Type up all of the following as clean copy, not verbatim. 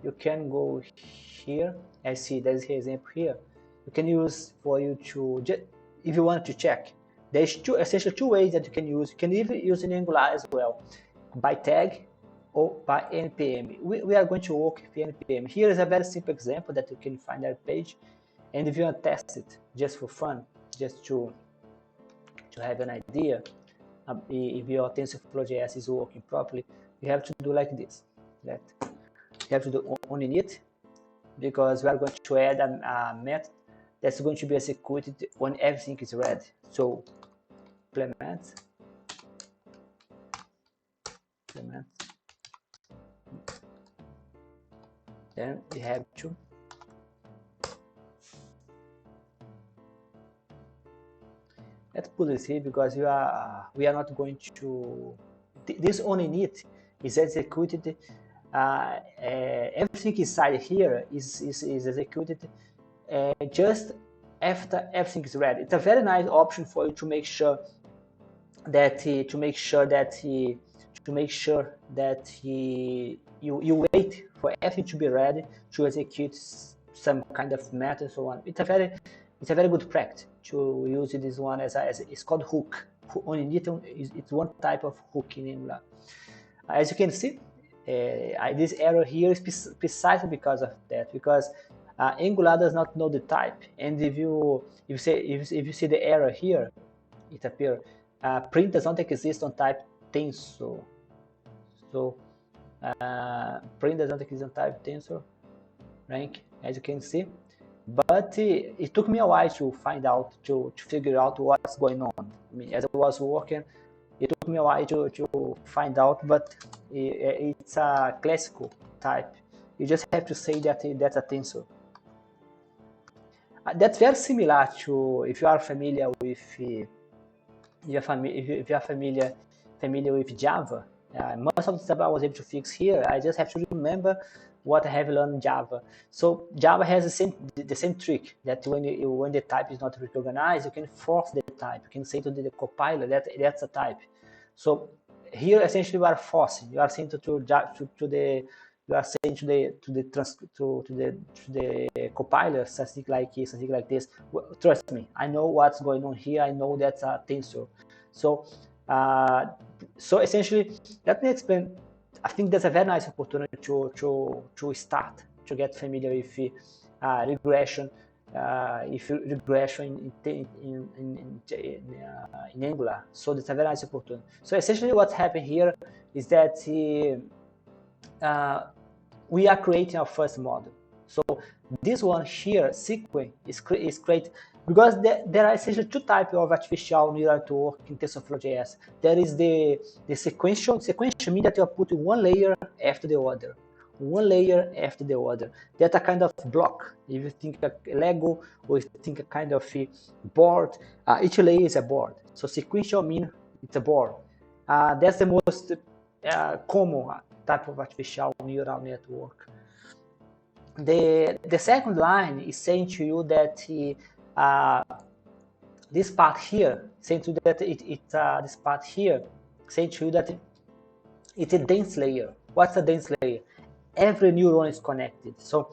you can go here. I see there's an example here. You can use for you to just, if you want to check. There's essentially two ways that you can use. You can even use in Angular as well, by tag or by npm. We are going to work with npm. Here is a very simple example that you can find that page, and if you want to test it just for fun, just to have an idea, if your TensorFlow.js is working properly, you have to do like this. You have to do on init, because we are going to add a method that's going to be executed when everything is ready. So implement, then we have to let's put this here, because we are not going to, this on init is executed, everything inside here is executed just after everything is ready. It's a very nice option for you to make sure that you wait for everything to be ready to execute some kind of method and so on. It's a very good practice to use this one as it's called hook. On init, it's one type of hook in Angular. As you can see, this error here is precisely because of that, because Angular does not know the type, and if you see the error here, it appears print does not exist on type tensor. So print does not exist on type tensor rank, as you can see. But it took me a while to find out, to figure out what's going on. I mean, as I was working, it took me a while to find out, but it's a classical type. You just have to say that that's a tensor. That's very similar to, if you are familiar with familiar with Java. Most of the stuff I was able to fix here, I just have to remember what I have learned in Java. So Java has the same trick, that when the type is not recognized, you can force the type. You can say to the compiler that that's a type. So here essentially you are forcing. You are saying to the compiler something like this. Trust me, I know what's going on here. I know that's a tensor. So essentially, let me explain. I think that's a very nice opportunity to start to get familiar with regression. Regression in Angular, so that's a very nice opportunity. So essentially, what's happening here is that we are creating our first model. So this one here, sequence, is created because there are essentially two types of artificial neural network in TensorFlow.js. There is the sequential means that you are putting one layer after the other. That's a kind of block. If you think a Lego, or if you think a kind of a board, each layer is a board. So sequential means it's a board. That's the most common type of artificial neural network. The second line is saying to you that this part here, saying to you that this part here, saying to you that it's a dense layer. What's a dense layer? Every neuron is connected. So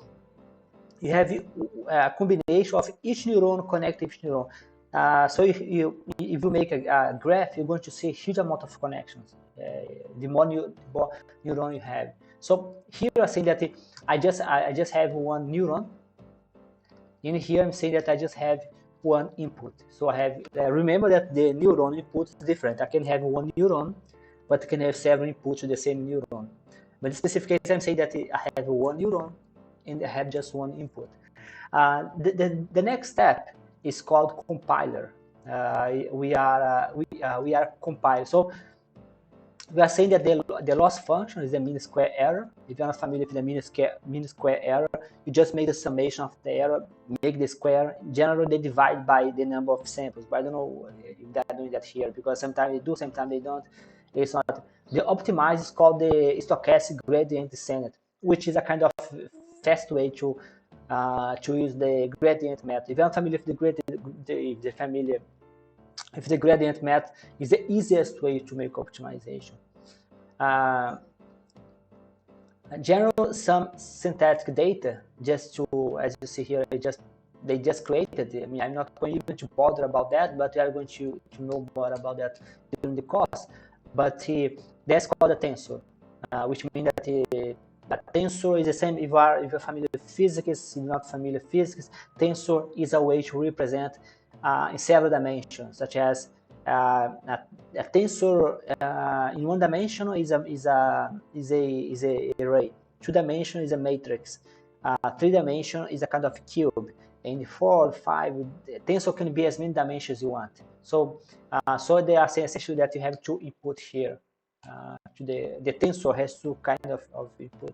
you have a combination of each neuron connecting each neuron. So if you make a graph, you're going to see a huge amount of connections. The more neuron you have. So here I'm saying that I just have one neuron. In here I'm saying that I just have one input. So I have remember that the neuron input is different. I can have one neuron, but I can have several inputs to the same neuron. But in specific case, I'm saying that I have one neuron and I have just one input. The next step is called compiler. We are compiling. So we are saying that the loss function is the mean square error. If you're not familiar with the mean square error, you just make the summation of the error, make the square. Generally, they divide by the number of samples. But I don't know if they're doing that here, because sometimes they do, sometimes they don't. It's not. The optimize is called the stochastic gradient descent, which is a kind of fast way to use the gradient method. If you're not familiar with the gradient method, is the easiest way to make optimization. General some synthetic data, just to, as you see here, they just created. I mean, I'm not going even to bother about that, but we are going to know more about that during the course. But that's called a tensor, which means that a tensor is the same if you're familiar with physics. If you're not familiar with physics, tensor is a way to represent in several dimensions, such as a tensor in one dimension is a array. 2 dimension is a matrix. 3 dimension is a kind of cube. And 4, 5, tensor can be as many dimensions you want. So they are saying essentially that you have 2 input here. To the tensor has 2 kind of input.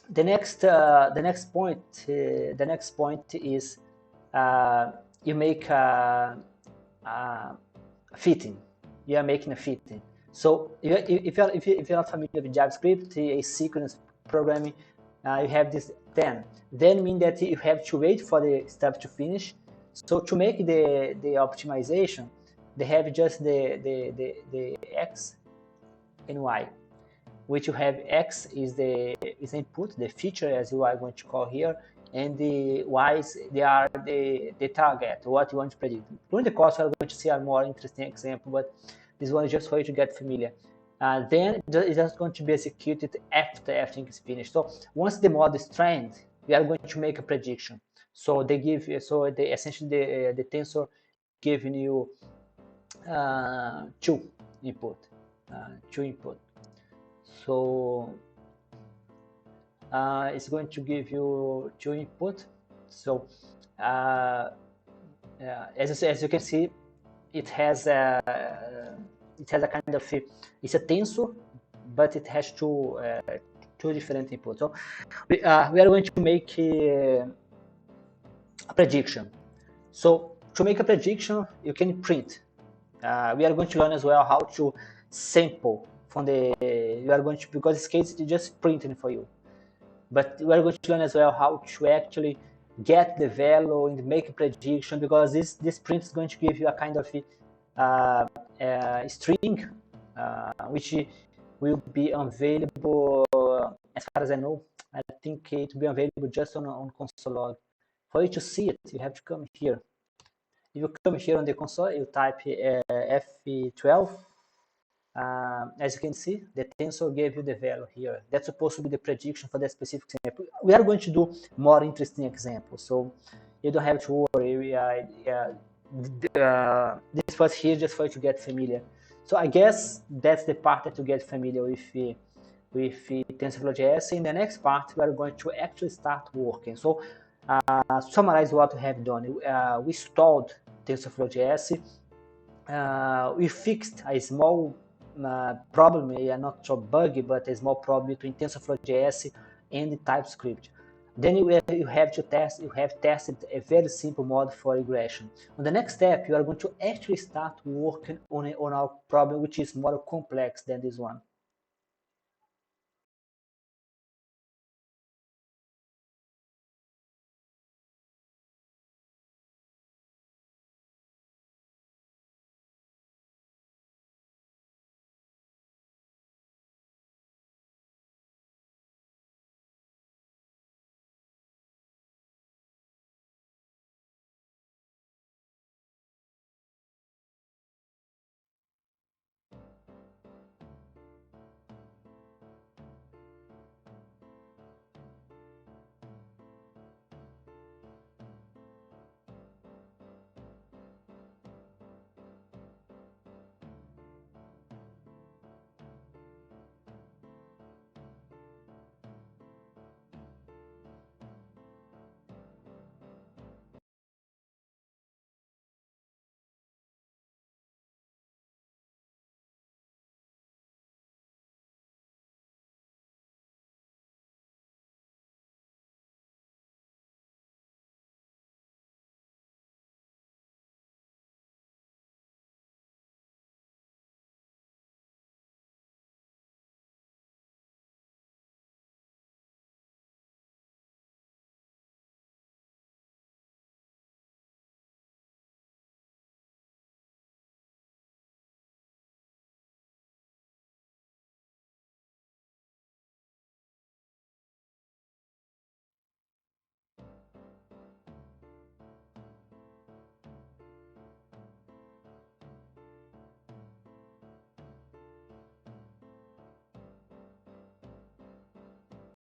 The next point is you make a fitting. You are making a fitting. So if you're not familiar with JavaScript, asynchronous programming, you have this then mean that you have to wait for the step to finish. So to make the optimization, they have just the x and y, which you have x is the input, the feature as you are going to call here, and the y's, they are the target, what you want to predict. During the course, we are going to see a more interesting example, but this one is just for you to get familiar. Then it's just going to be executed after everything is finished. So once the model is trained, we are going to make a prediction. So they give you, so they essentially the tensor giving you 2 input. So it's going to give you 2 input. So as you can see, it has a kind of it's a tensor, but it has 2 different inputs. So we are going to make a prediction. So to make a prediction, you can print. We are going to learn as well how to sample from the. You are going to, because this case it's just printing for you, but we are going to learn as well how to actually get the value and make a prediction, because this print is going to give you a kind of string, which will be available, as far as I know. I think it will be available just on console log. For you to see it, you have to come here. If you come here on the console, you type F12. As you can see, the tensor gave you the value here. That's supposed to be the prediction for that specific example. We are going to do more interesting examples, so you don't have to worry. This was here just for you to get familiar. So I guess that's the part that you get familiar with TensorFlow.js. In the next part, we are going to actually start working. So summarize what we have done. We installed TensorFlow.js. We fixed a small problem, not so buggy, but a small problem between TensorFlow.js and TypeScript. Then you have tested a very simple model for regression. On the next step, you are going to actually start working on our problem, which is more complex than this one.